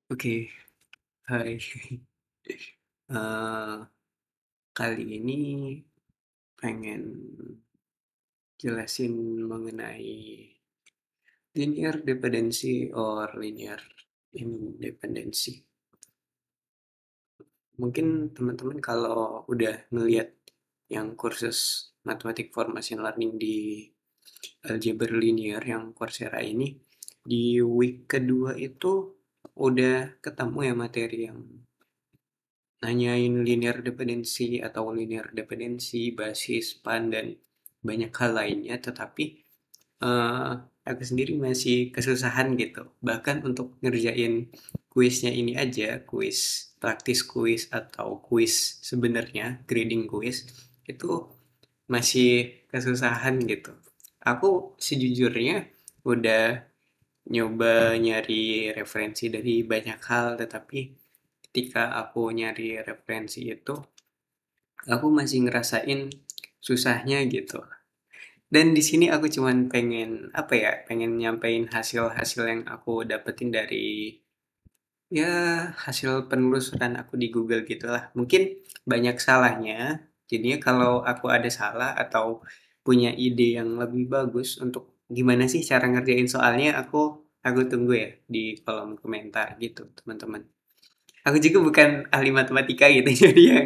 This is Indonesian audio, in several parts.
Oke, hai. Eee, Kali ini pengen jelasin mengenai linear dependency or linear independency. Mungkin teman-teman kalau udah ngelihat yang kursus Mathematics for Machine Learning di Algebra Linear yang Coursera ini, di week kedua itu udah ketemu ya materi yang nanyain linear dependency atau linear dependency, basis, span, dan banyak hal lainnya, tetapi eh, aku sendiri masih kesusahan gitu. Bahkan untuk ngerjain kuisnya ini aja, kuis praktis kuis atau kuis sebenarnya, grading kuis, itu masih kesusahan gitu. Aku sejujurnya udah nyoba nyari referensi dari banyak hal, tetapi ketika aku nyari referensi itu, aku masih ngerasain susahnya gitu. Dan di sini aku cuman pengen apa ya, pengen nyampein hasil-hasil yang aku dapetin dari ya hasil penelusuran aku di Google gitulah. Mungkin banyak salahnya. Jadinya kalau aku ada salah atau punya ide yang lebih bagus untuk gimana sih cara ngerjain soalnya, aku tunggu ya di kolom komentar gitu, teman-teman. Aku juga bukan ahli matematika gitu, jadi ya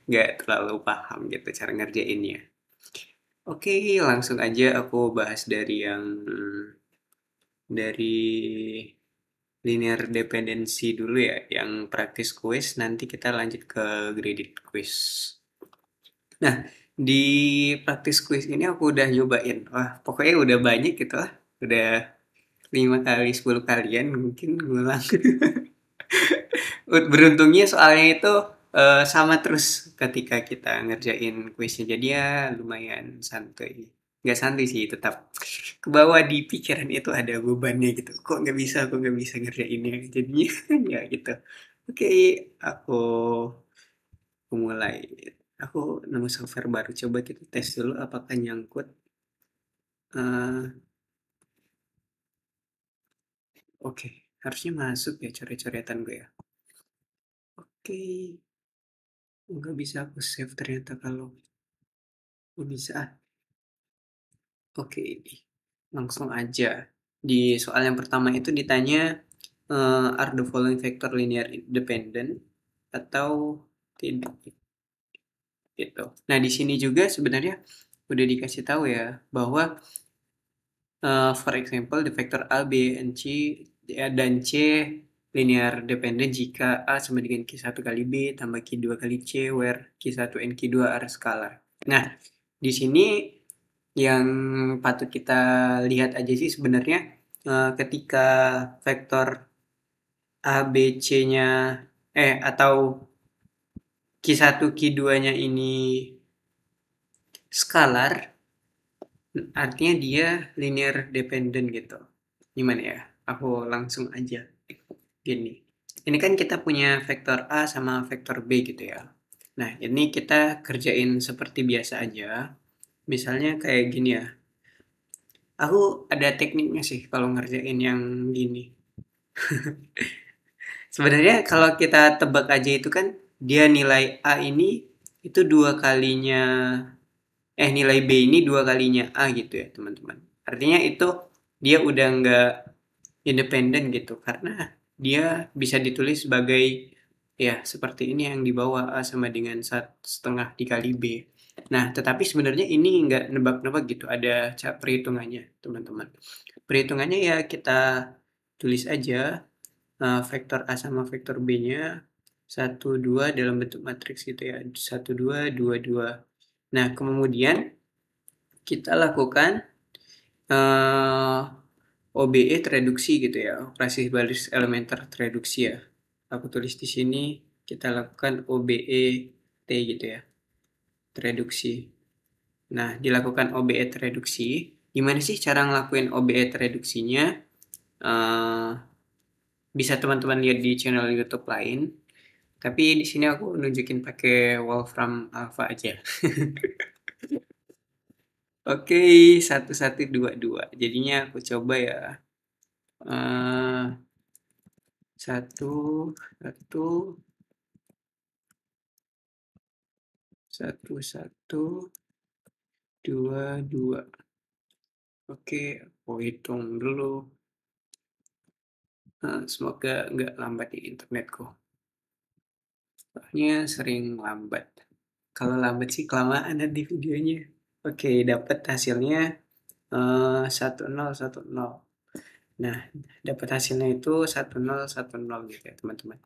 nggak terlalu paham gitu cara ngerjainnya. Oke, langsung aja aku bahas dari linear dependency dulu ya, yang practice quiz. Nanti kita lanjut ke graded quiz. Nah, di practice quiz ini aku udah nyobain. Wah, pokoknya udah banyak gitu lah. Udah 5 kali, 10 kalian mungkin ngulang. Beruntungnya soalnya itu sama terus ketika kita ngerjain kuisnya, jadi ya lumayan santuy. Nggak santuy sih, tetap ke bawah di pikiran itu ada bebannya gitu, kok nggak bisa ngerjainnya, jadinya ya gitu. Oke, aku mulai. Aku nemu software baru, coba kita tes dulu apakah nyangkut. Eh, oke, harusnya masuk ya coret-coretan gue ya. Oke, nggak bisa aku save ternyata. Kalau bisa. Oke, langsung aja. Di soal yang pertama itu ditanya, are the following factor linear independent atau tidak gitu. Nah, di sini juga sebenarnya udah dikasih tahu ya bahwa for example the vector A, B, and C ya, dan C linear dependent jika A sama dengan Q1 kali B tambah Q2 kali C where Q1 and Q2 are scalar. Nah, di sini yang patut kita lihat aja sih sebenarnya, ketika vektor A, B, C-nya atau Q1, Q2-nya ini skalar, artinya dia linear dependent gitu. Gimana ya? Aku langsung aja gini. Ini kan kita punya vektor A sama vektor B gitu ya. Nah, ini kita kerjain seperti biasa aja. Misalnya kayak gini ya. Aku ada tekniknya sih kalau ngerjain yang gini. Sebenarnya kalau kita tebak aja itu kan dia nilai A ini itu dua kalinya, nilai B ini dua kalinya A gitu ya teman-teman. Artinya itu dia udah nggak independen gitu karena dia bisa ditulis sebagai ya seperti ini yang di bawah A sama dengan 1,5 dikali B. Nah, tetapi sebenarnya ini nggak nebak-nebak gitu, ada cara perhitungannya teman-teman. Perhitungannya ya kita tulis aja vektor A sama vektor B-nya 1, 2 dalam bentuk matriks gitu ya. 1, 2, 2, 2. Nah, kemudian kita lakukan eh, OBE tereduksi gitu ya. Operasi baris elementer tereduksi ya. Aku tulis di sini kita lakukan OBE T gitu ya. Tereduksi. Nah, dilakukan OBE tereduksi. Gimana sih cara ngelakuin OBE tereduksinya? Eh, Bisa teman-teman lihat di channel YouTube lain. Tapi di sini aku nunjukin pakai Wolfram Alpha aja. Oke, 1, 1, 2, 2. Jadinya aku coba ya. eh Satu, satu, satu, dua, dua. Oke, aku hitung dulu. Semoga nggak lambat di internetku. Soalnya sering lambat. Kalau lambat sih kelamaan nanti videonya. Oke, dapat hasilnya 1010. Nah, dapat hasilnya itu 1010 gitu ya, teman-teman.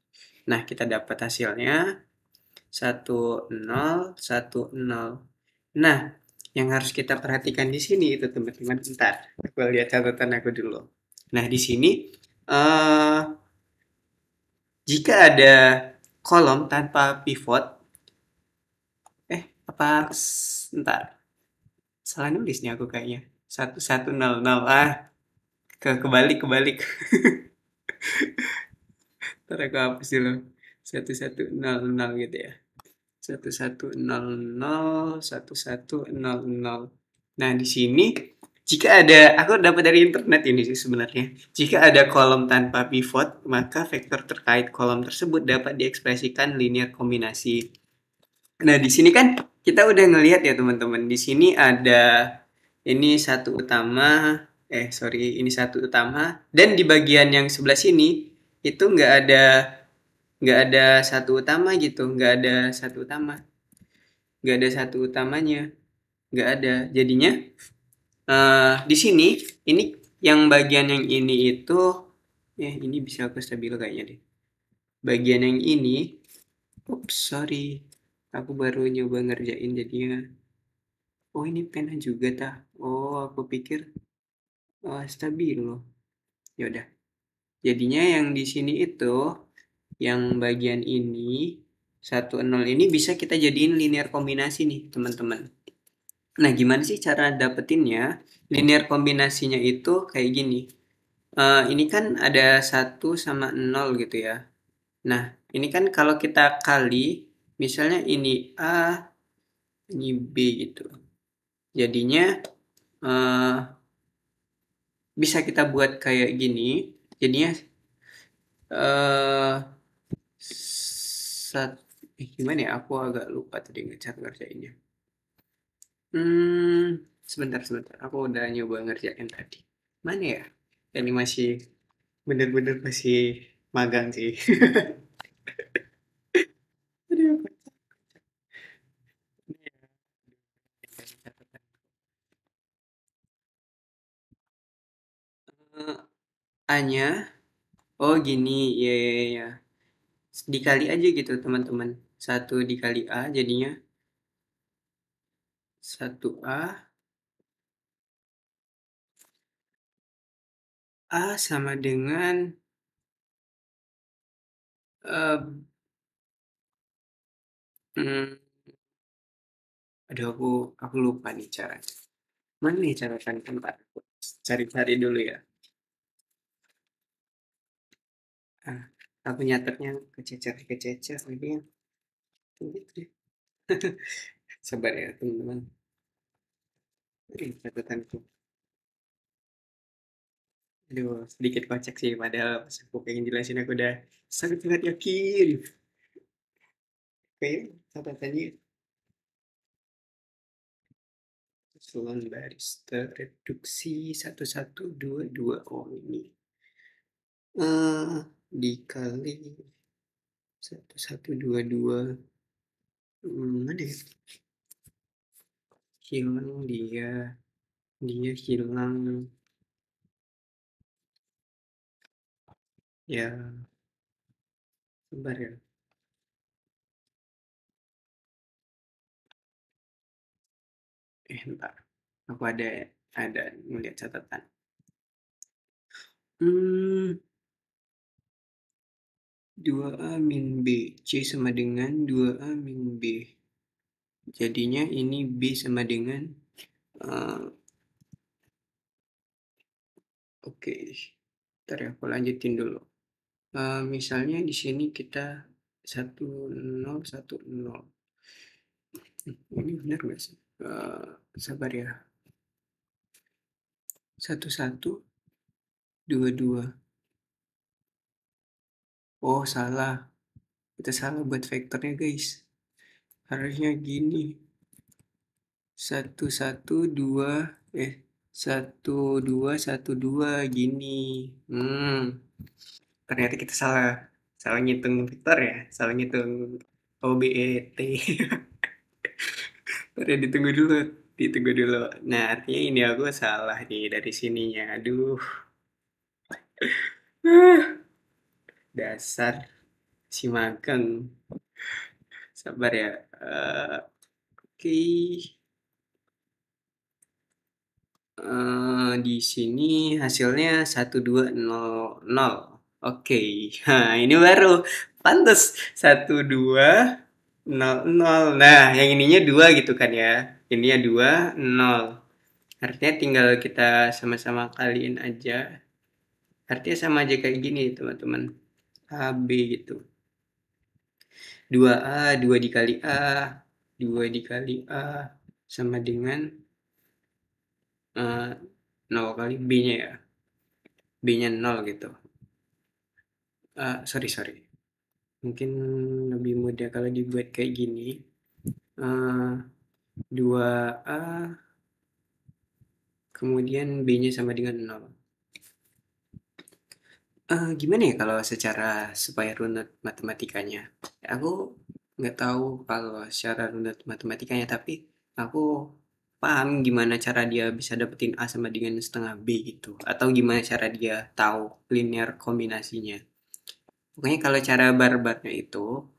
Nah, kita dapat hasilnya 1010. Nah, yang harus kita perhatikan di sini itu teman-teman, bentar, aku lihat catatan aku dulu. Nah, di sini eh jika ada kolom tanpa pivot, apa, bentar, salah nulis nih aku kayaknya. 1100, kebalik, kebalik. Ntar aku hapus dulu. 1100 gitu ya. 1100. Nah, di sini jika ada, aku dapat dari internet ini sih sebenarnya. Jika ada kolom tanpa pivot, maka vektor terkait kolom tersebut dapat diekspresikan linear kombinasi. Nah, di sini kan kita udah ngelihat ya teman-teman. Di sini ada ini satu utama, ini satu utama, dan di bagian yang sebelah sini itu nggak ada satu utama gitu, nggak ada satu utamanya, nggak ada. Jadinya di sini ini yang bagian yang ini itu, ini bisa aku stabil kayaknya deh. Bagian yang ini, oops sorry, aku baru nyoba ngerjain jadinya. Oh ini pena juga tah. Oh aku pikir stabil loh. Ya udah. Jadinya yang di sini itu, yang bagian ini 10 ini bisa kita jadiin linear kombinasi nih teman-teman. Nah, gimana sih cara dapetinnya? Linear kombinasinya itu kayak gini. Ini kan ada 1 sama 0 gitu ya. Nah, ini kan kalau kita kali, misalnya ini A, ini B gitu. Jadinya eh, bisa kita buat kayak gini. Jadinya eh gimana ya? Aku agak lupa tadi ngecat ngerjainnya. Sebentar, sebentar. Aku udah nyoba ngerjain tadi. Mana ya? Ini masih bener-bener masih magang sih. Aduh, Eh, A-nya, oh gini, ya, ya, ya. Dikali aja gitu teman-teman. Satu dikali A jadinya 1A. A sama dengan, eh, hmm, aduh aku lupa nih caranya. Mana nih cara kan tempat? Cari-cari dulu ya. Ah, aku nyatetnya kececer lagi ya. Gitu deh. Sabar ya teman-teman. Catatanku. Aduh, sedikit kocak sih. Padahal pas aku pengen jelasin aku udah sangat-sangat yakin. Oke, catatannya susunan baris tereduksi 1122. Oh ini. Dikali 1122. Mana ya? Hilang dia hilang. Ya, sabar ya. Entar. Aku ada melihat catatan. Hmm, 2A min B. C sama dengan 2A min B. Jadinya ini B sama dengan eh, oke. Ntar ya, aku lanjutin dulu. Misalnya di sini kita 1010. Ini benar nggak sih? Sabar ya. 1122. Oh, salah. Kita salah buat vektornya, guys. Harusnya gini. Satu, satu, dua. Satu, dua, satu, dua. Gini. Ternyata kita salah. Salah ngitung vektor ya. Salah ngitung OBET. Udah ditunggu dulu. Ditunggu dulu. Nah, artinya ini aku salah nih dari sininya. Aduh. Dasar si magang. Sabar ya. Oke. Di sini hasilnya 1200. Oke. Nah, ini baru. Pantes. 1200. Nah, yang ininya 2 gitu kan ya. Ininya 2, 0. Artinya tinggal kita sama-sama kaliin aja. Artinya sama aja kayak gini, teman-teman. AB gitu. 2A, 2 dikali A, 2 dikali A, sama dengan 0 kali B-nya ya. B-nya 0 gitu. Sorry, sorry. Mungkin lebih mudah kalau dibuat kayak gini. 2A, kemudian B-nya sama dengan 0. Gimana ya kalau secara supaya runut matematikanya? Aku nggak tahu kalau secara runut matematikanya, tapi aku paham gimana cara dia bisa dapetin A sama dengan setengah B gitu. Atau gimana cara dia tahu linear kombinasinya. Pokoknya kalau cara barbarnya itu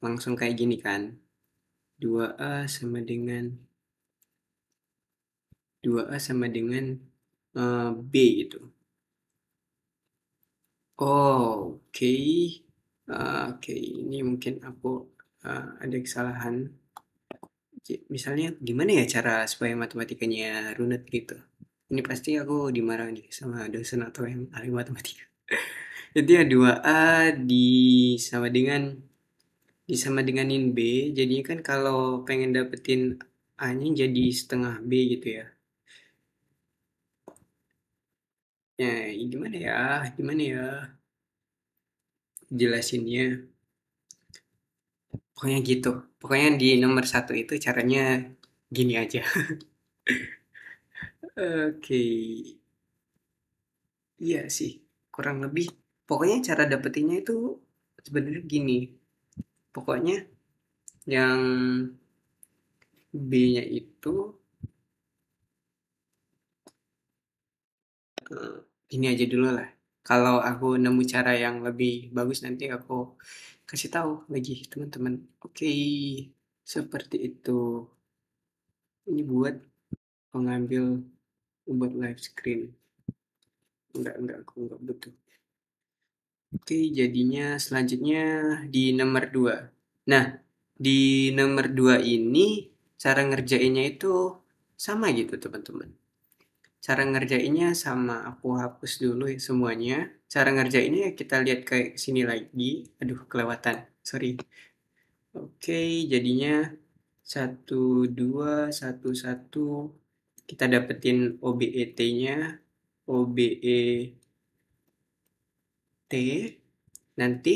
langsung kayak gini kan. 2A sama dengan 2A sama dengan B gitu. Oh, oke. Oke, ini mungkin aku ada kesalahan. Misalnya gimana ya cara supaya matematikanya runut gitu? Ini pasti aku dimarah nih sama dosen atau yang ahli matematika. Jadi ya 2A disama dengan disama denganin B, jadinya kan kalau pengen dapetin A-nya jadi setengah B gitu ya. Ya, gimana ya? Gimana ya jelasinnya? Pokoknya gitu. Pokoknya di nomor satu itu caranya gini aja. Oke, iya sih, kurang lebih. Pokoknya cara dapetinnya itu sebenarnya gini. Pokoknya yang B-nya itu ini aja dulu lah. Kalau aku nemu cara yang lebih bagus nanti aku kasih tahu lagi teman-teman. Oke, seperti itu. Ini buat pengambil buat live screen. Enggak, aku enggak butuh. Oke, jadinya selanjutnya di nomor 2. Nah, di nomor 2 ini cara ngerjainnya itu sama gitu, teman-teman. Cara ngerjainnya sama, aku hapus dulu ya semuanya. Cara ngerjainnya kita lihat kayak sini lagi. Aduh, kelewatan. Sorry. Oke, jadinya 1, 2, 1, 1. Kita dapetin OBET-nya. OBET. Nanti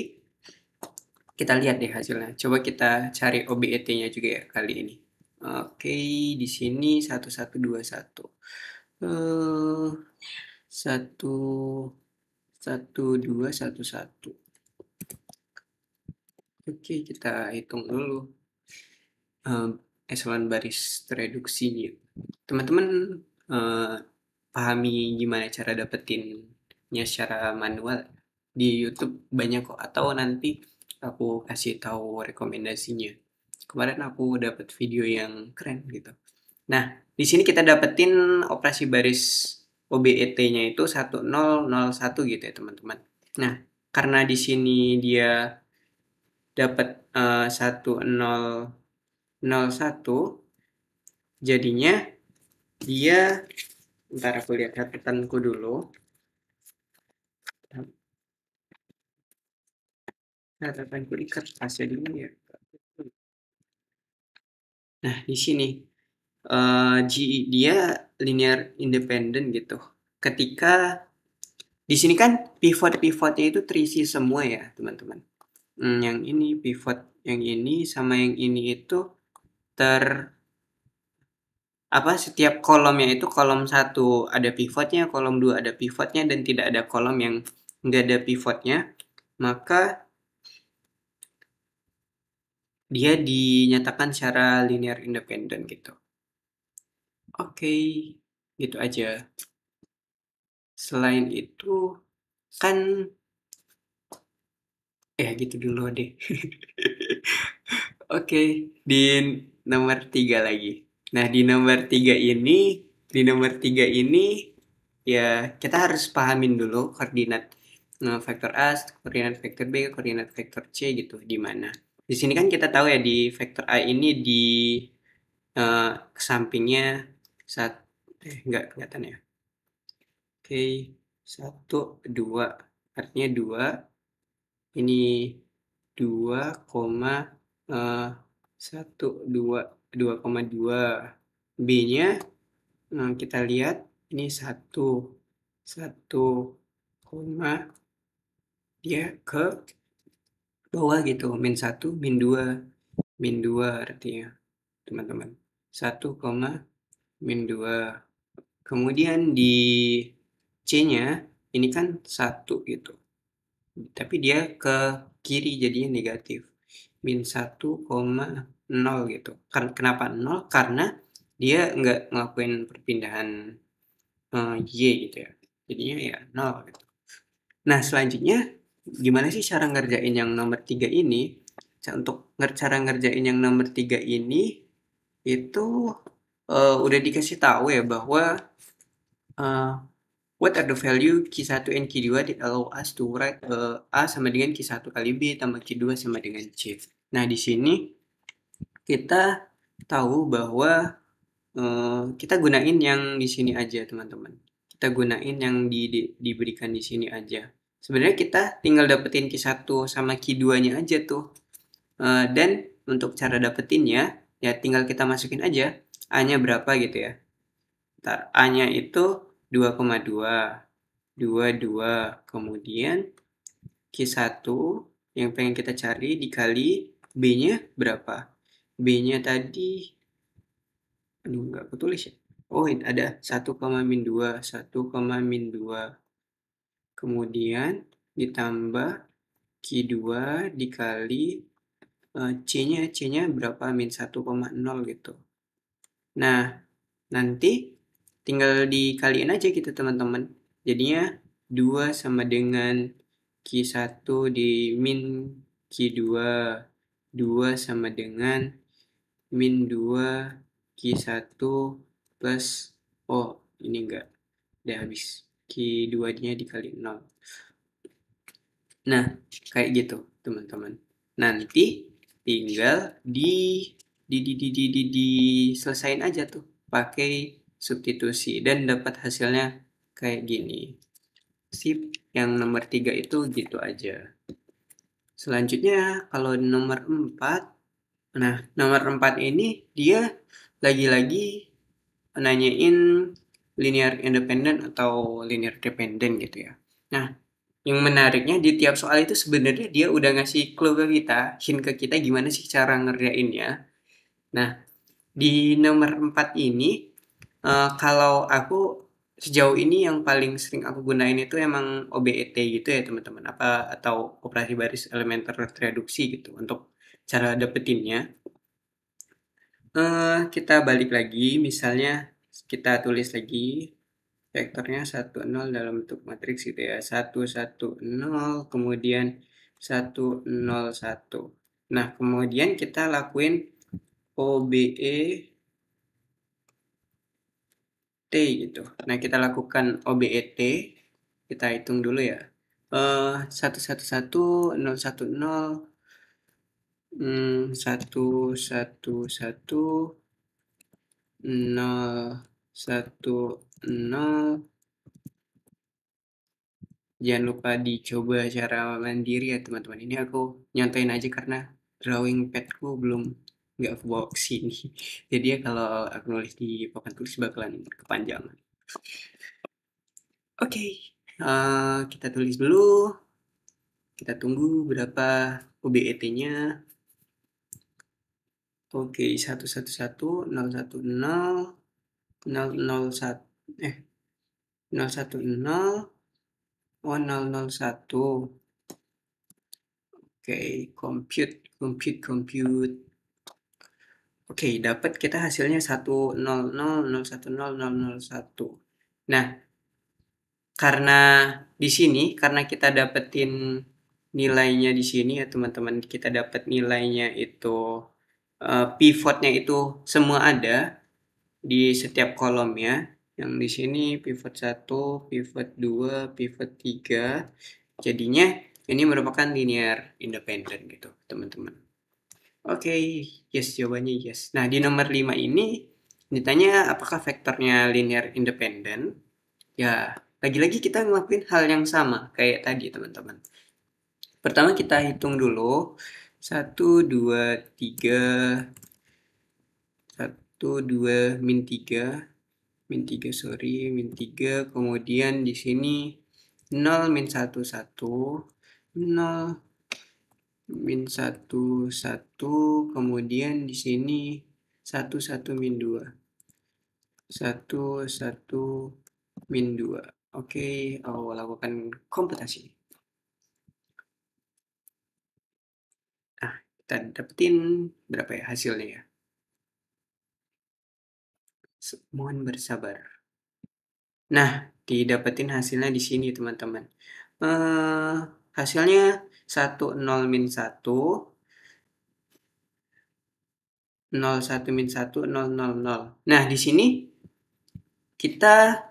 kita lihat deh hasilnya. Coba kita cari OBET-nya juga ya kali ini. Oke, di sini 1121. Eh, satu, 1211. Oke, kita hitung dulu eh, eselon baris reduksinya. Teman-teman eh, pahami gimana cara dapetinnya secara manual di YouTube banyak kok, atau nanti aku kasih tahu rekomendasinya. Kemarin aku dapat video yang keren gitu. Nah, di sini kita dapetin operasi baris OBET-nya itu 1001 gitu ya, teman-teman. Nah, karena di sini dia dapat 1001, jadinya dia, ntar aku lihat catatanku dulu. Catatanku di kertas jadinya ya. Nah, di sini dia linear independent gitu. Ketika Di sini kan pivot-pivotnya itu terisi semua ya, teman-teman. Yang ini pivot, yang ini sama yang ini itu ter setiap kolomnya itu kolom satu ada pivotnya, kolom 2 ada pivotnya, dan tidak ada kolom yang nggak ada pivotnya, maka dia dinyatakan secara linear independent gitu. Oke, gitu aja. Selain itu, kan gitu dulu deh. Oke, di nomor 3 lagi. Nah, di nomor tiga ini ya kita harus pahamin dulu koordinat vektor A, koordinat vektor B, koordinat vektor C gitu di mana. Di sini kan kita tahu ya di vektor A ini di sampingnya saat enggak kelihatan ya. Oke, 1, 2. Artinya 2. Ini 2, eh, 1, 2, 2,2. B-nya kita lihat ini 1 koma dia ke bawah gitu, -1, -2 artinya teman-teman. 1, -2. Kemudian di C-nya ini kan 1 gitu. Tapi dia ke kiri jadinya negatif. -1,0 gitu. Kenapa 0? Karena dia nggak ngelakuin perpindahan Y gitu ya. Jadinya ya 0 gitu. Nah, selanjutnya gimana sih cara ngerjain yang nomor 3 ini? Untuk cara ngerjain yang nomor 3 ini itu udah dikasih tahu ya bahwa uh, what are the value Q1 and Q2 that allow us to write A sama dengan Q1 kali B tambah Q2 sama dengan C. Nah, di sini kita tahu bahwa kita gunain yang di sini aja, teman-teman. Kita gunain yang diberikan di sini aja. Sebenarnya kita tinggal dapetin Q1 sama Q2-nya aja tuh. Dan untuk cara dapetinnya, ya tinggal kita masukin aja A-nya berapa gitu ya. Ntar A-nya itu 2,2. 2, kemudian Q1 yang pengen kita cari dikali B-nya berapa? B-nya tadi, aduh nggak ketulis ya. Oh, ini ada 1,-2, 1,-2. Kemudian ditambah Q2 dikali C-nya berapa? -1,0 gitu. Nah, nanti tinggal dikaliin aja gitu teman-teman. Jadinya 2 sama dengan Q1 di min Q2. 2 sama dengan -2 Q1 plus, oh ini enggak, udah habis. Q2-nya dikali 0. Nah, kayak gitu teman-teman. Nanti tinggal diselesain aja tuh pakai substitusi dan dapat hasilnya kayak gini. Sip, yang nomor 3 itu gitu aja. Selanjutnya kalau nomor 4, nah nomor 4 ini dia lagi-lagi nanyain linear independent atau linear dependent gitu ya. Nah, yang menariknya di tiap soal itu sebenarnya dia udah ngasih clue ke kita, hint ke kita gimana sih cara ngerjainnya. Nah, di nomor 4 ini, kalau aku sejauh ini yang paling sering aku gunain itu emang OBET gitu ya teman-teman, atau operasi baris elementer reduksi gitu untuk cara dapetinnya. Kita balik lagi, misalnya kita tulis lagi vektornya 1, 0 dalam bentuk matriks gitu ya. 1, 1, 0, kemudian 1, 0, 1. Nah, kemudian kita lakuin OBE T gitu. Nah, kita lakukan OBET, kita hitung dulu ya. 1, 1, 1, 0, 1, 0, 1, 1, 1, 0, 1, 0. Jangan lupa dicoba secara mandiri ya teman-teman. Ini aku nyontain aja karena drawing padku belum nggak aku bawa ke sini. Jadi ya kalau aku nulis di papan tulis bakalan kepanjangan. Oke. Kita tulis dulu, kita tunggu berapa UBET-nya. Oke, 111, 010, 001, 010, oh 001. Oke, compute. Oke, dapat kita hasilnya 100, 001, 001. Nah, karena di sini, karena kita dapetin nilainya di sini ya teman-teman, kita dapat nilainya itu pivotnya itu semua ada di setiap kolomnya. Yang di sini pivot 1, pivot 2, pivot 3. Jadinya ini merupakan linear independent gitu, teman-teman. Oke, yes, jawabannya yes. Nah, di nomor 5 ini ditanya apakah vektornya linear independent. Ya, lagi-lagi kita ngelakuin hal yang sama kayak tadi, teman-teman. Pertama kita hitung dulu. 1, 2, 3. 1, 2, -3. -3, sorry. -3. Kemudian di sini 0, -1, 1. 0, -1, 1. Kemudian di sini 1, 1, -2. 1, 1, -2. Oke, lakukan komputasi. Nah, kita dapetin berapa ya hasilnya ya? Mohon bersabar. Nah, didapetin hasilnya di sini teman-teman. Hasilnya 10-1, 01-1, 000. Nah, di sini kita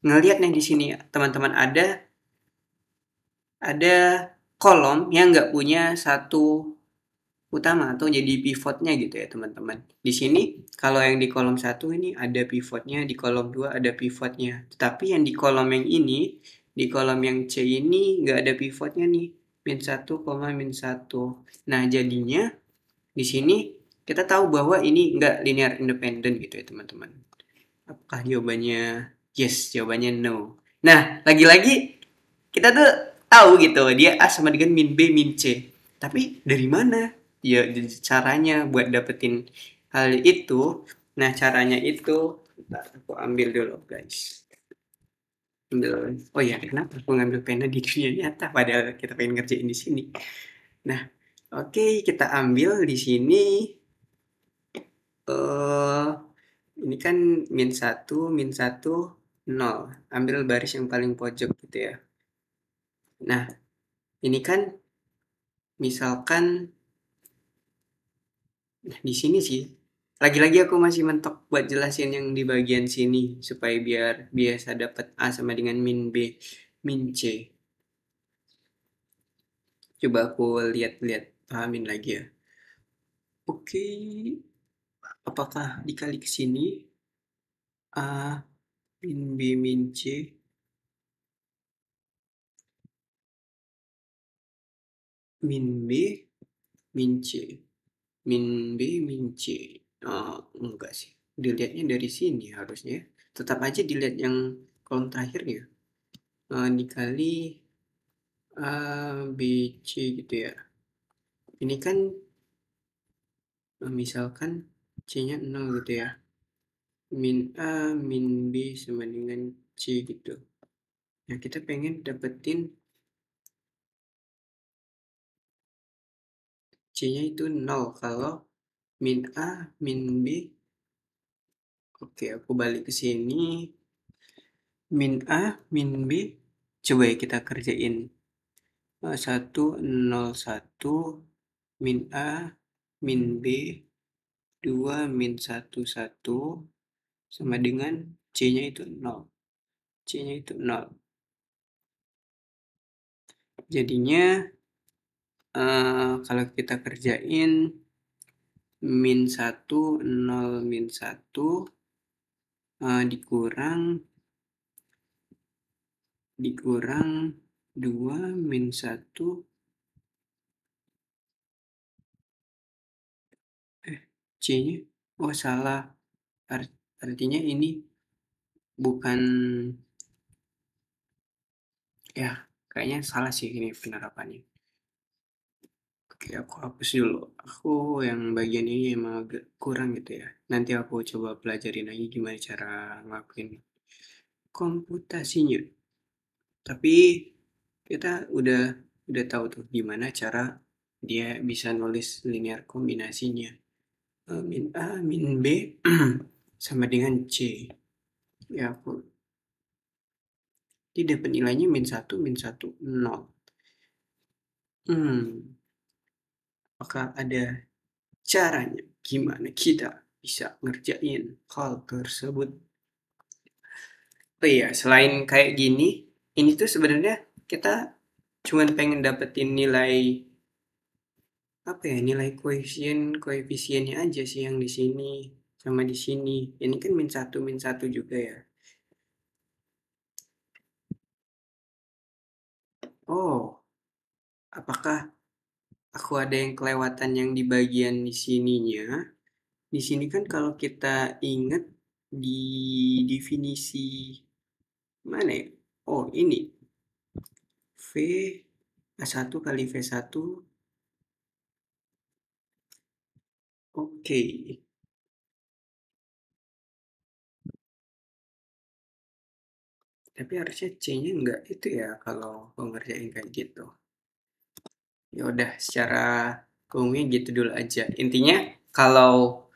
ngelihat nih di sini teman-teman ada kolom yang nggak punya satu utama atau jadi pivotnya gitu ya teman-teman. Di sini kalau yang di kolom 1 ini ada pivotnya, di kolom 2 ada pivotnya. Tetapi yang di kolom yang ini, di kolom yang C ini nggak ada pivotnya nih. -1, -1. Nah, jadinya di sini kita tahu bahwa ini nggak linear independent gitu ya teman-teman. Apakah jawabannya yes? Jawabannya no. Nah, lagi-lagi kita tuh tahu gitu dia A sama dengan min B min C. Tapi dari mana ya caranya buat dapetin hal itu? Nah, caranya itu bentar, aku ambil dulu guys. Oh ya, kenapa aku ngambil pena di dunia nyata padahal kita pengen ngerjain di sini. Nah, oke, kita ambil di sini eh ini kan -1, -1, 0. Ambil baris yang paling pojok gitu ya. Nah, ini kan misalkan di sini sih. Lagi-lagi aku masih mentok buat jelasin yang di bagian sini supaya biar biasa dapat A sama dengan min B min C. Coba aku lihat-lihat pahamin lagi ya. Oke, apakah dikali ke sini A min B min C min B min C min B min C. Oh, enggak sih. Dilihatnya dari sini harusnya. Tetap aja dilihat yang kolom terakhirnya. Dikali A, B, C gitu ya. Ini kan misalkan C-nya 0 gitu ya. Min A, min B sama dengan C gitu. Nah, kita pengen dapetin C-nya itu 0 kalau min A, min B. Oke, aku balik ke sini. Min A, min B. Coba ya kita kerjain. 1, 0, 1, min A, min B, 2, -1, 1, sama dengan C-nya itu 0. C-nya itu 0. Jadinya kalau kita kerjain -1, 0, -1 dikurang 2 -1 C-nya oh salah. Artinya ini bukan Ya, kayaknya salah sih ini penerapannya. Oke, aku hapus dulu. Aku yang bagian ini emang agak kurang gitu ya. Nanti aku coba pelajarin lagi gimana cara ngelakuin komputasinya. Tapi kita udah tahu tuh gimana cara dia bisa nulis linear kombinasinya. Min A, min B sama dengan C. Ya, aku dia dapat nilainya min 1, 0. Hmm, apakah ada caranya gimana kita bisa ngerjain hal tersebut? Oh iya, selain kayak gini, ini tuh sebenarnya kita cuman pengen dapetin nilai apa ya, nilai koefisiennya aja sih yang di sini sama di sini. Ini kan min satu juga ya. Oh, apakah aku ada yang kelewatan yang di bagian di sininya? Di sini kan kalau kita ingat di definisi mana ya? Oh, ini V A1 kali V1. Oke. Tapi harusnya C-nya enggak itu ya kalau ngerjain kayak gitu. Ya udah secara umumnya gitu dulu aja. Intinya kalau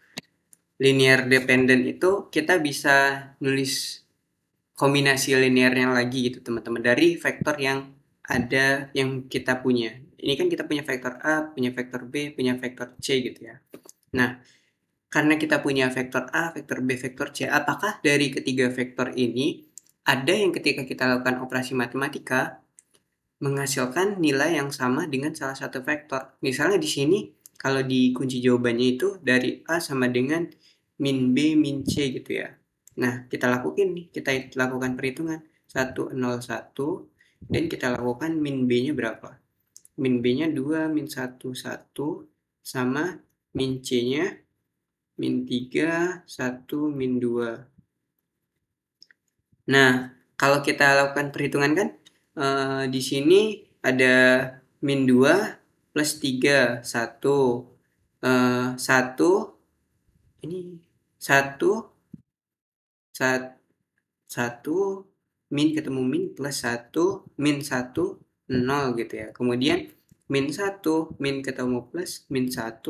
linear dependent itu kita bisa nulis kombinasi linearnya lagi gitu teman-teman dari vektor yang ada yang kita punya. Ini kan kita punya vektor A, punya vektor B, punya vektor C gitu ya. Nah, karena kita punya vektor A, vektor B, vektor C, apakah dari ketiga vektor ini ada yang ketika kita lakukan operasi matematika menghasilkan nilai yang sama dengan salah satu vektor? Misalnya di sini kalau di kunci jawabannya itu dari A sama dengan min B min C gitu ya. Nah, kita lakukan nih, kita lakukan perhitungan 1, 0, 1 dan kita lakukan min B-nya berapa? Min B-nya 2 min 1, 1 sama min C-nya min 3, 1, min 2. Nah, kalau kita lakukan perhitungan kan, di sini ada min 2 plus 3, 1, 1, ini 1, 1, min ketemu min plus 1, min 1, 0 gitu ya. Kemudian min 1, min ketemu plus, min 1,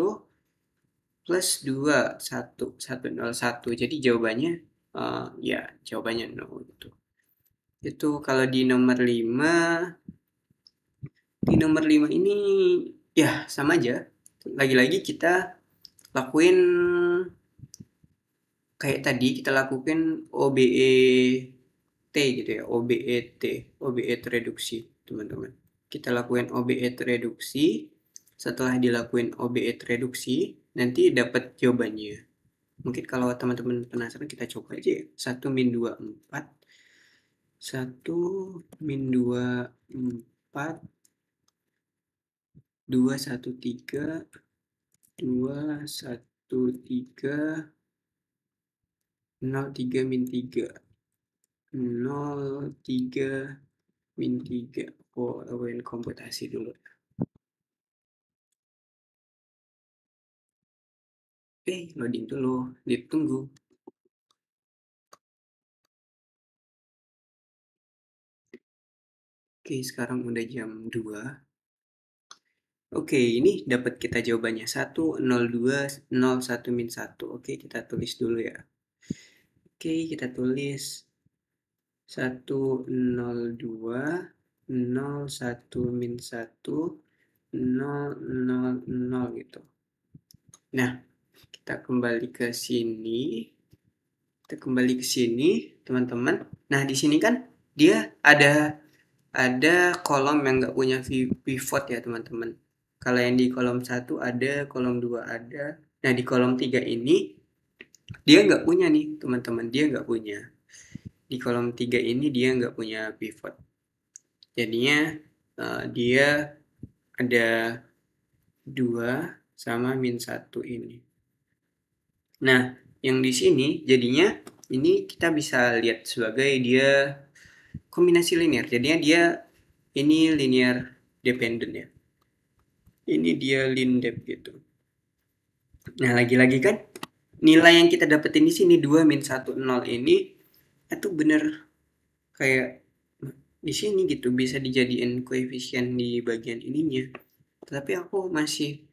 plus 2, 1, 1, 0, 1. Jadi jawabannya, ya jawabannya 0 gitu. Itu kalau di nomor 5 ini ya sama aja. Lagi-lagi kita lakuin kayak tadi kita lakukan OBET gitu ya, OBET reduksi, teman-teman. Kita lakukan OBET reduksi, setelah dilakuin OBET reduksi, nanti dapat jawabannya. Mungkin kalau teman-teman penasaran kita coba aja ya. 1 min 2, 4. 1 min 2, 4. 2, 1, 3. 2, 1, 3. 0, 3 min 3. 0, 3 min 3. Oh, lakuin komputasi dulu. Loading dulu. Ditunggu. Oke, sekarang udah jam 2. Oke, ini dapat kita jawabannya 1, 0, 2, 0, 1, min 1. Oke, kita tulis dulu ya. Oke, kita tulis 1, 0, 2, 0, 1, min 1, 0, 0, 0 gitu. Nah, kita kembali ke sini. Teman-teman. Nah, di sini kan dia ada kolom yang nggak punya pivot ya, teman-teman. Kalau yang di kolom 1 ada, kolom 2 ada. Nah, di kolom 3 ini dia nggak punya nih, teman-teman. Dia nggak punya. Di kolom 3 ini dia nggak punya pivot. Jadinya dia ada 2 sama min 1 ini. Nah, yang di sini jadinya ini kita bisa lihat sebagai dia kombinasi linear. Jadinya dia ini linear dependent ya. Ini dia lindep gitu. Nah, lagi-lagi kan nilai yang kita dapetin di sini 2 min 1 0 ini itu bener kayak di sini gitu bisa dijadiin koefisien di bagian ininya. Tapi aku masih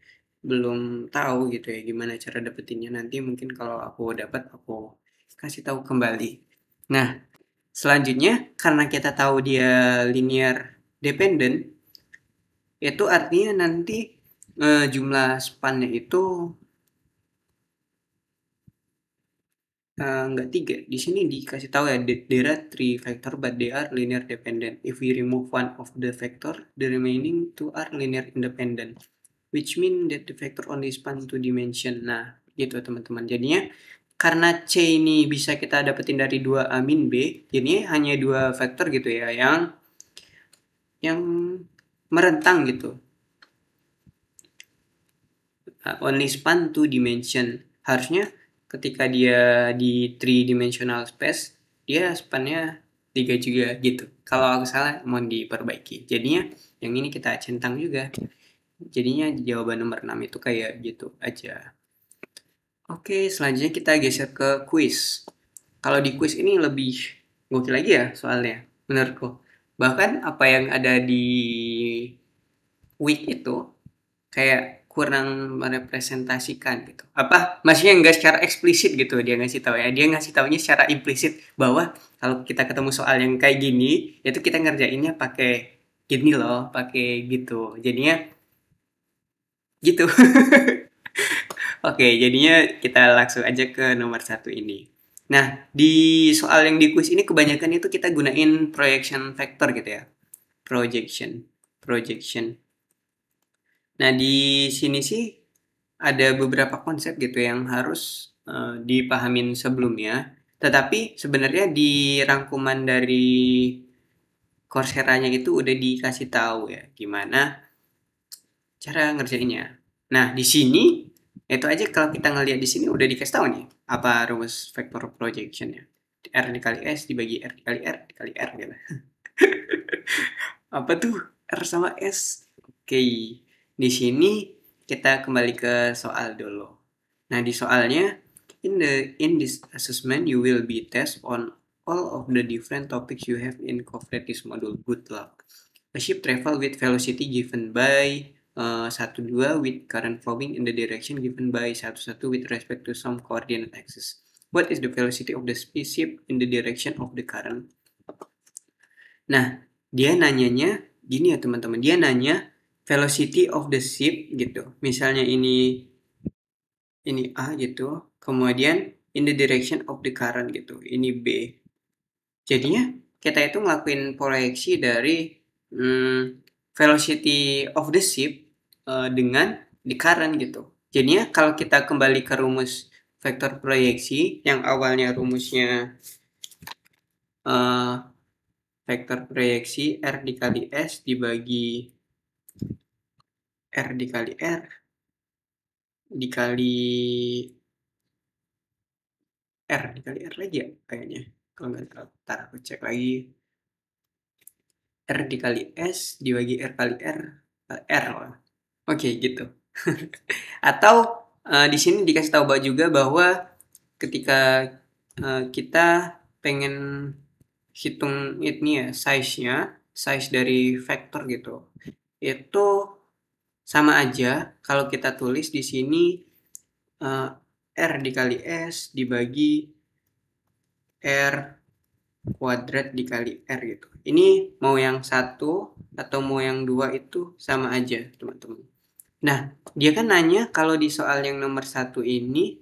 belum tahu gitu ya gimana cara dapetinnya. Nanti mungkin kalau aku dapat aku kasih tahu kembali. Nah, selanjutnya karena kita tahu dia linear dependent, itu artinya nanti jumlah spannya itu nggak tiga. Di sini dikasih tahu ya, there are three vector but they are linear dependent. If we remove one of the vector, the remaining two are linear independent. Which mean that the vector only span two dimension. Nah, gitu teman-teman. Jadinya karena C ini bisa kita dapetin dari 2A min B, jadinya hanya dua vektor gitu ya yang merentang gitu. Only span two dimension. Harusnya ketika dia di three dimensional space, dia spannya 3 juga gitu. Kalau aku salah, mohon diperbaiki. Jadinya yang ini kita centang juga. Jadinya jawaban nomor 6 itu kayak gitu aja. Oke, selanjutnya kita geser ke quiz. Kalau di quiz ini lebih gokil lagi ya soalnya, menurutku. Bahkan apa yang ada di week itu kayak kurang merepresentasikan gitu. Apa? Maksudnya nggak secara eksplisit gitu dia ngasih tahu ya. Dia ngasih taunya secara implisit bahwa kalau kita ketemu soal yang kayak gini, itu kita ngerjainnya pakai gini loh, pakai gitu. Jadinya gitu. Oke, jadinya kita langsung aja ke nomor satu ini. Nah, di soal yang di quiz ini kebanyakan itu kita gunain projection vector gitu ya. Projection. Projection. Nah, di sini sih ada beberapa konsep gitu yang harus dipahamin sebelumnya. Tetapi sebenarnya di rangkuman dari Coursera-nya itu udah dikasih tahu ya gimana cara ngerjainnya. Nah, di sini itu aja kalau kita ngelihat di sini udah dikasih tahu nih apa rumus vector projectionnya. R dikali S dibagi R dikali R dikali R gitu. Apa tuh R sama S? Oke, di sini kita kembali ke soal dulu. Nah, di soalnya, in this assessment you will be test on all of the different topics you have in covered this module. Good luck. A ship travel with velocity given by 1, 2 with current flowing in the direction given by 1, 1 with respect to some coordinate axis. What is the velocity of the spaceship in the direction of the current? Nah, dia nanyanya gini ya teman-teman. Dia nanya velocity of the ship gitu. Misalnya ini A gitu. Kemudian in the direction of the current gitu. Ini B. Jadinya kita itu ngelakuin proyeksi dari velocity of the ship dengan the current gitu. Jadinya kalau kita kembali ke rumus vektor proyeksi yang awalnya rumusnya vektor proyeksi R dikali S dibagi R dikali R dikali R lagi ya kayaknya. Kalau nggak salah, ntar aku cek lagi. R dikali S dibagi R kali R, R lah. Oke, gitu. Atau di sini dikasih tahu juga bahwa ketika kita pengen hitung ini ya, size dari vektor gitu. Itu sama aja kalau kita tulis di sini R dikali S dibagi R kuadrat dikali R gitu. Ini mau yang satu atau mau yang dua itu sama aja teman-teman. Nah, dia kan nanya kalau di soal yang nomor satu ini,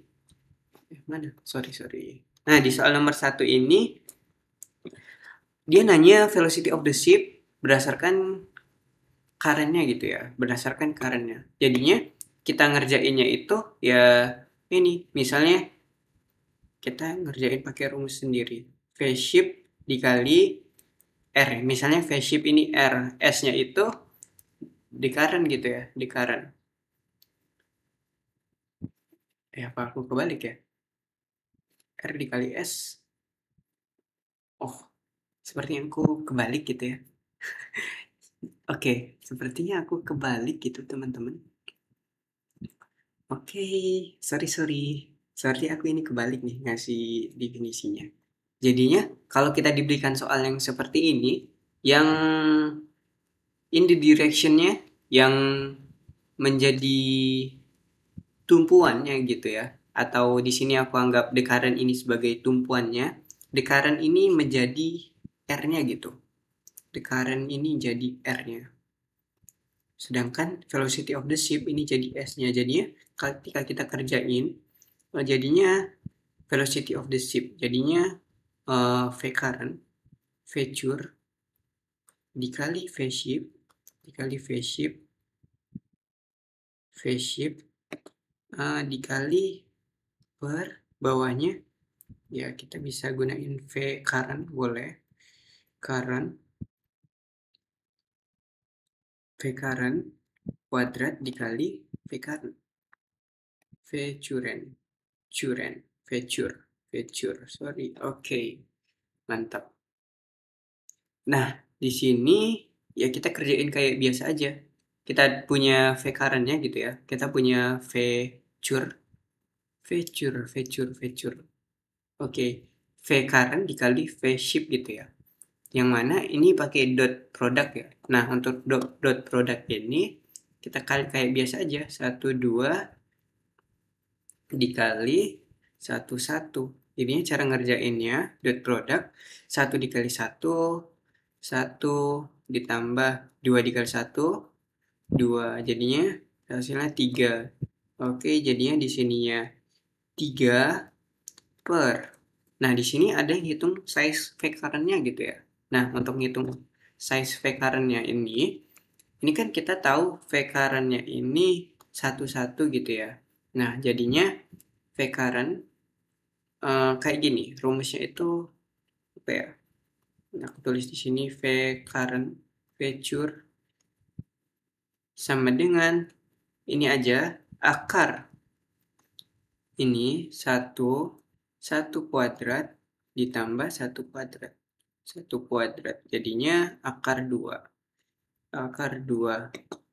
mana? Sorry. Nah, di soal nomor satu ini, dia nanya velocity of the ship berdasarkan current-nya gitu ya, berdasarkan current-nya. Jadinya kita ngerjainnya itu ya ini, misalnya kita ngerjain pakai rumus sendiri. Phase shift dikali R. Misalnya phase shift ini R, S-nya itu di current gitu ya, di current. Apa aku kebalik ya? R dikali S. Oh, seperti yang aku kebalik gitu ya. Oke, sepertinya aku kebalik gitu teman-teman. Oke, sorry. Sorry aku ini kebalik nih ngasih definisinya. Jadinya kalau kita diberikan soal yang seperti ini, yang in the direction-nya yang menjadi tumpuannya gitu ya. Atau di sini aku anggap the current ini sebagai tumpuannya. The current ini menjadi R-nya gitu. The current ini jadi R-nya. Sedangkan velocity of the ship ini jadi S-nya. Jadinya ketika kita kerjain, jadinya velocity of the ship. Jadinya V current, Vecure, dikali V ship, dikali V ship, V ship, dikali per bawahnya. Ya, kita bisa gunain V current, boleh. Current, V current, kuadrat dikali V current. Vecuren, Vecure, sorry. Oke, mantap. Nah, di sini ya kita kerjain kayak biasa aja. Kita punya V current-nya gitu ya. Kita punya Vecure. Oke, V current dikali V ship gitu ya. Yang mana ini pakai dot product ya. Nah, untuk dot product ini kita kali kayak biasa aja. 1, 2 dikali 1, 1. Jadinya cara ngerjainnya dot product 1 dikali 1, 1 ditambah 2 dikali 1, 2. Jadinya hasilnya 3. Oke, jadinya di sininya 3 per. Nah, di sini ada yang hitung size vectornya gitu ya. Nah, untuk ngitung size vectornya ini kan kita tahu vectornya ini satu-satu gitu ya. Nah, jadinya vectoran kayak gini. Rumusnya itu apa ya? Nah, aku tulis di sini vectoran vecure sama dengan ini aja akar ini satu kuadrat ditambah satu kuadrat jadinya akar 2.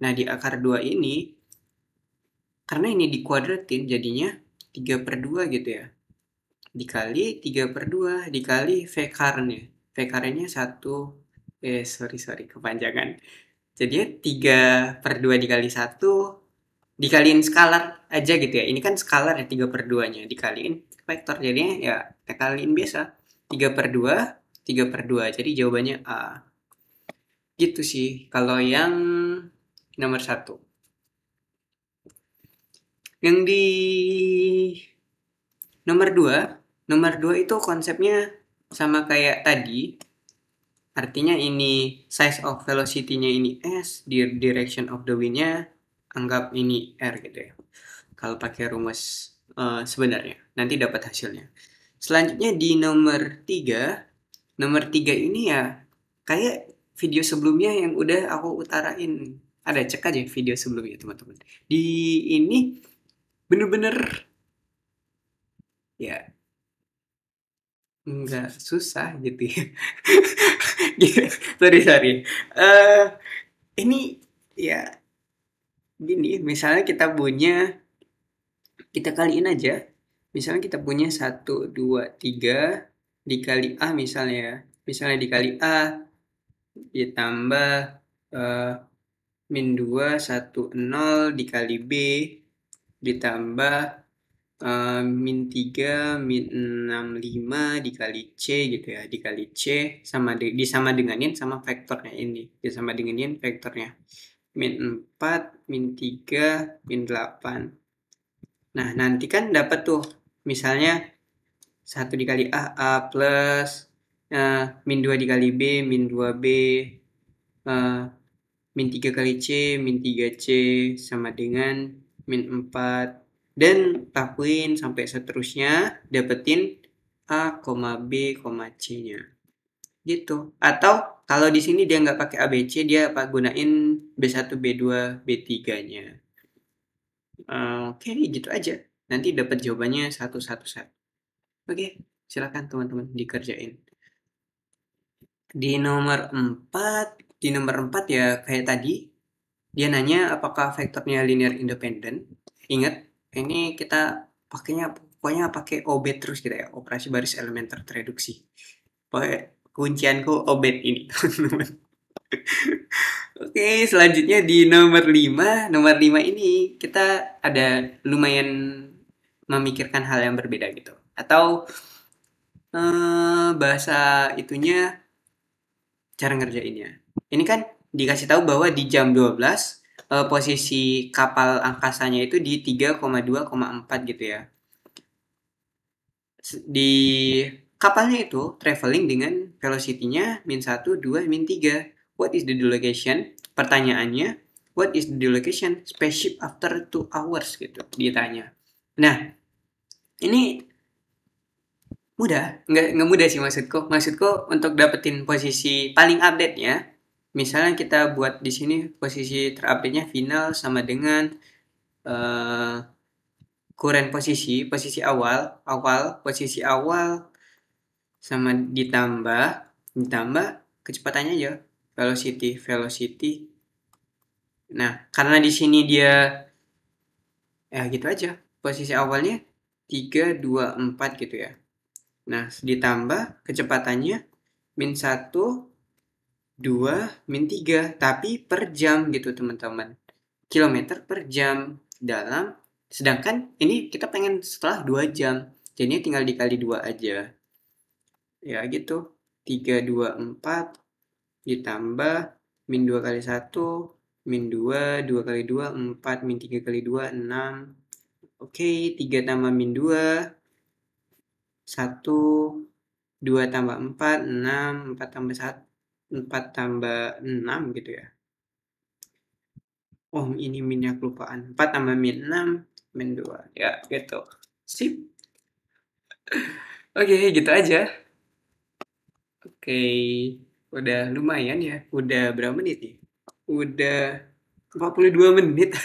Nah, di akar 2 ini karena ini dikuadratin jadinya 3/2 gitu ya, dikali 3/2 dikali V-nya 1, sorry kepanjangan, jadinya 3/2 dikali 1 dikaliin skalar aja gitu ya. Ini kan skalar ya, 3/2-nya dikaliin vektor, jadinya ya kita kaliin biasa 3/2 jadi jawabannya A. Gitu sih kalau yang nomor 1. Yang di nomor 2 itu konsepnya sama kayak tadi. Artinya ini size of velocity-nya ini S, direction of the wind-nya anggap ini R gitu ya. Kalau pakai rumus sebenarnya, nanti dapat hasilnya. Selanjutnya di nomor 3 ini ya kayak video sebelumnya yang udah aku utarain. Ada, cek aja video sebelumnya teman-teman. Di ini bener-bener ya nggak susah gitu ya. Gitu. Sorry. Eh ini ya gini, misalnya kita kaliin aja. Misalnya kita punya 1, 2, 3 dikali A misalnya ya. Misalnya dikali A ditambah eh, min 2, 1, 0 dikali B ditambah min 3, min 6, 5 dikali C gitu ya. Dikali C disama denganin sama vektornya ini. Disama denganin vektornya. Min 4, min 3, min 8. Nah, nanti kan dapat tuh misalnya 1 dikali A plus, min 2 dikali B, min 2B, min 3 kali C, min 3C sama dengan min 4. Dan lakuin sampai seterusnya, dapetin A, B, C-nya. Gitu. Atau kalau di sini dia nggak pakai ABC, dia gunain B1, B2, B3-nya. Oke, gitu aja. Nanti dapat jawabannya satu. Oke, silakan teman-teman dikerjain. Di nomor 4 di nomor 4 ya kayak tadi, dia nanya apakah vektornya linear independent. Ingat, ini kita pakainya pokoknya pakai obed terus kita ya, operasi baris elementer tereduksi. Pokoknya kuncianku obed ini, teman-teman. Oke, selanjutnya di nomor 5. Nomor 5 ini kita ada lumayan memikirkan hal yang berbeda gitu. Atau bahasa itunya cara ngerjainnya. Ini kan dikasih tahu bahwa di jam 12 posisi kapal angkasanya itu di 3,2,4 gitu ya. Di kapalnya itu traveling dengan velocity-nya min 1, 2, min 3. What is the delocation? Pertanyaannya, what is the delocation spaceship after 2 hours gitu ditanya. Nah, ini mudah, nggak mudah sih maksudku. Maksudku untuk dapetin posisi paling update ya. Misalnya kita buat di sini posisi terupdate-nya final sama dengan eh, current posisi posisi awal sama ditambah kecepatannya aja, velocity. Nah, karena di sini dia ya gitu aja. Posisi awalnya 3 2 4 gitu ya. Nah, ditambah kecepatannya min 1 2 min 3 tapi per jam gitu teman-teman. Kilometer per jam dalam, sedangkan ini kita pengen setelah 2 jam. Jadinya tinggal dikali 2 aja. Ya gitu. 3 2 4 ditambah min 2 kali 1 min 2 2 kali 2 4 min 3 kali 2 6. Oke, 3 tambah min 2 1 2 tambah 4 6 4 tambah 1 4 tambah 6 gitu ya. Oh, ini minnya kelupaan. 4 tambah min 6 min 2. Ya, gitu. Sip. Oke, gitu aja. Oke, udah lumayan ya. Udah berapa menit nih? Udah 42 menit.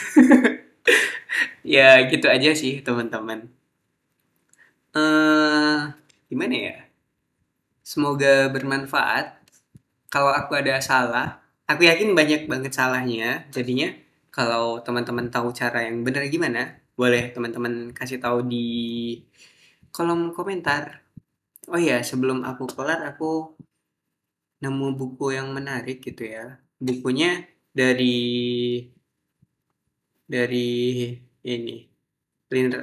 Ya, gitu aja sih, teman-teman. Eh, gimana ya? Semoga bermanfaat. Kalau aku ada salah, aku yakin banyak banget salahnya. Jadinya, kalau teman-teman tahu cara yang benar gimana, boleh teman-teman kasih tahu di kolom komentar. Oh iya, sebelum aku kelar, aku nemu buku yang menarik gitu ya. Bukunya dari dari ini linear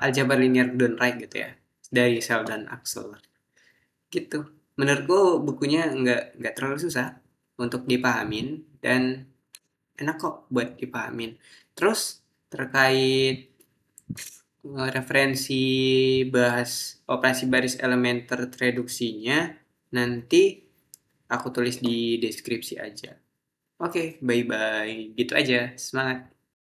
algebra linear Done-Right gitu ya, dari Sheldon Axel gitu. Menurutku bukunya nggak terlalu susah untuk dipahamin dan enak kok buat dipahamin. Terus terkait referensi bahas operasi baris elementer reduksinya nanti aku tulis di deskripsi aja. Oke, bye bye. Gitu aja. Semangat.